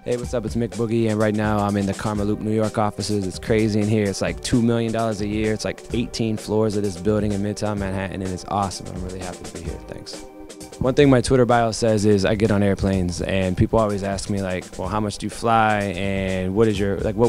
Hey, what's up? It's Mick Boogie, and right now I'm in the Karma Loop, New York offices. It's crazy in here. It's like $2 million a year. It's like 18 floors of this building in Midtown Manhattan, and it's awesome. I'm really happy to be here. Thanks. One thing my Twitter bio says is I get on airplanes, and people always ask me like, well, how much do you fly, and what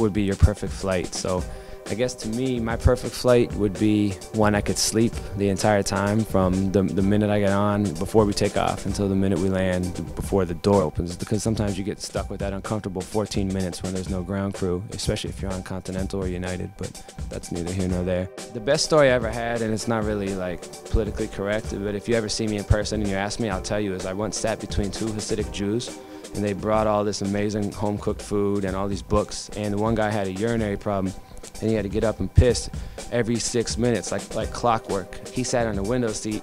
would be your perfect flight? So I guess to me, my perfect flight would be one I could sleep the entire time from the minute I get on, before we take off, until the minute we land, before the door opens. Because sometimes you get stuck with that uncomfortable 14 minutes when there's no ground crew, especially if you're on Continental or United, but that's neither here nor there. The best story I ever had, and it's not really like politically correct, but if you ever see me in person and you ask me, I'll tell you, is I once sat between two Hasidic Jews, and they brought all this amazing home-cooked food and all these books, and the one guy had a urinary problem, and he had to get up and piss every 6 minutes, like clockwork. He sat on the window seat,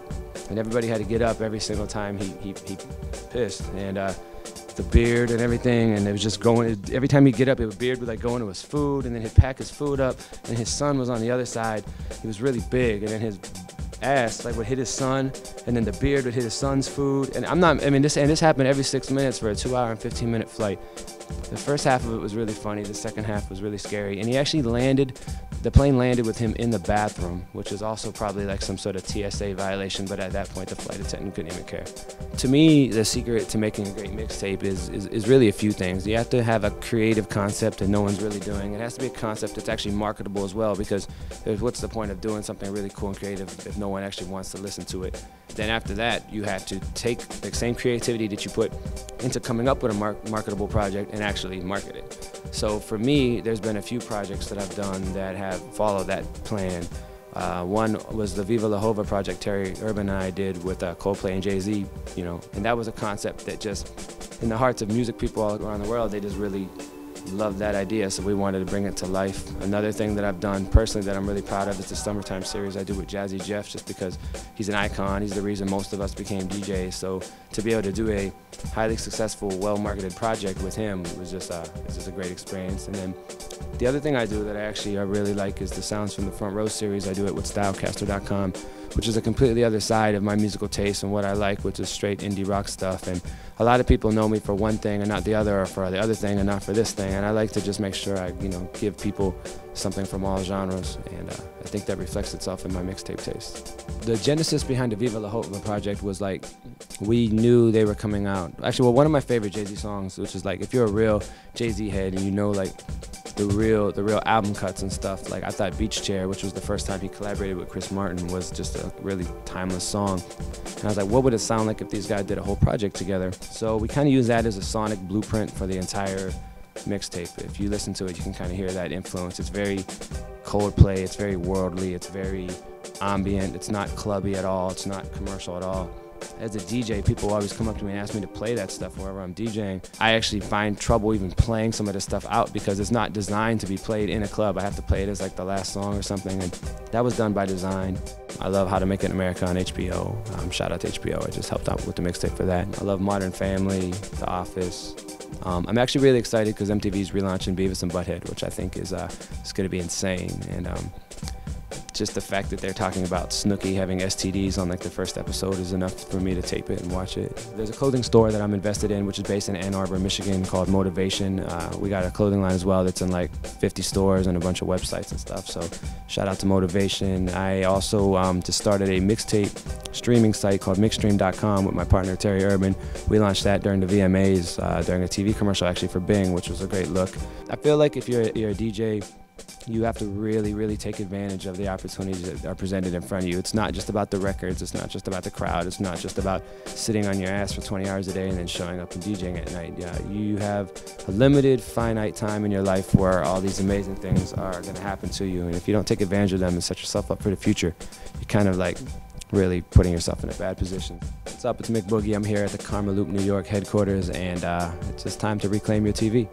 and everybody had to get up every single time he pissed. And the beard and everything, and it was just going, every time he'd get up, the beard would like go into his food, and then he'd pack his food up, and his son was on the other side. He was really big, and then his ass like would hit his son, and then the beard would hit his son's food. And this happened every 6 minutes for a 2-hour and 15-minute flight. The first half of it was really funny, the second half was really scary, and he actually landed, the plane landed with him in the bathroom, which is also probably like some sort of TSA violation, but at that point the flight attendant couldn't even care. To me, the secret to making a great mixtape is really a few things. You have to have a creative concept that no one's really doing. It has to be a concept that's actually marketable as well, because what's the point of doing something really cool and creative if no one actually wants to listen to it? Then after that, you have to take the same creativity that you put into coming up with a marketable project and actually market it. So for me, there's been a few projects that I've done that have followed that plan. One was the Viva La Hova project Terry Urban and I did with Coldplay and Jay-Z, and that was a concept that just, in the hearts of music people all around the world, they just really loved that idea, so we wanted to bring it to life. Another thing that I've done personally that I'm really proud of is the Summertime series I do with Jazzy Jeff, just because he's an icon. He's the reason most of us became DJs, so to be able to do a highly successful, well-marketed project with him was just a great experience. And then the other thing I do that I really like is the Sounds from the Front Row series. I do it with Stylecaster.com, which is a completely other side of my musical taste and what I like, which is straight indie rock stuff. And a lot of people know me for one thing and not the other, or for the other thing and not for this thing. And I like to just make sure I, give people something from all genres. And I think that reflects itself in my mixtape taste. The genesis behind the Viva La Hova project was like, we knew they were coming out. Actually, well, one of my favorite Jay-Z songs, which is like, if you're a real Jay-Z head and you know like the real album cuts and stuff, like I thought Beach Chair, which was the first time he collaborated with Chris Martin, was just a really timeless song. And I was like, what would it sound like if these guys did a whole project together? So we kind of use that as a sonic blueprint for the entire mixtape. If you listen to it, you can kind of hear that influence. It's very Coldplay, it's very worldly, it's very ambient, it's not clubby at all, it's not commercial at all. As a DJ, people always come up to me and ask me to play that stuff wherever I'm DJing. I actually find trouble even playing some of this stuff out because it's not designed to be played in a club. I have to play it as like the last song or something, and that was done by design. I love How to Make It in America on HBO. Shout out to HBO, I just helped out with the mixtape for that. I love Modern Family, The Office. I'm actually really excited because MTV's relaunching Beavis and Butthead, which I think is going to be insane. And just the fact that they're talking about Snooki having STDs on like the first episode is enough for me to tape it and watch it. There's a clothing store that I'm invested in, which is based in Ann Arbor, Michigan, called Motivation. We got a clothing line as well that's in like 50 stores and a bunch of websites and stuff, so shout out to Motivation. I also just started a mixtape streaming site called mixstream.com with my partner Terry Urban. We launched that during the VMAs, during a TV commercial actually for Bing, which was a great look. I feel like if you're a DJ, you have to really, really take advantage of the opportunities that are presented in front of you. It's not just about the records, it's not just about the crowd, it's not just about sitting on your ass for 20 hours a day and then showing up and DJing at night. You have a limited, finite time in your life where all these amazing things are gonna happen to you, and if you don't take advantage of them and set yourself up for the future, you're kind of like really putting yourself in a bad position. What's up, it's Mick Boogie. I'm here at the Karma Loop, New York headquarters, and it's just time to reclaim your TV.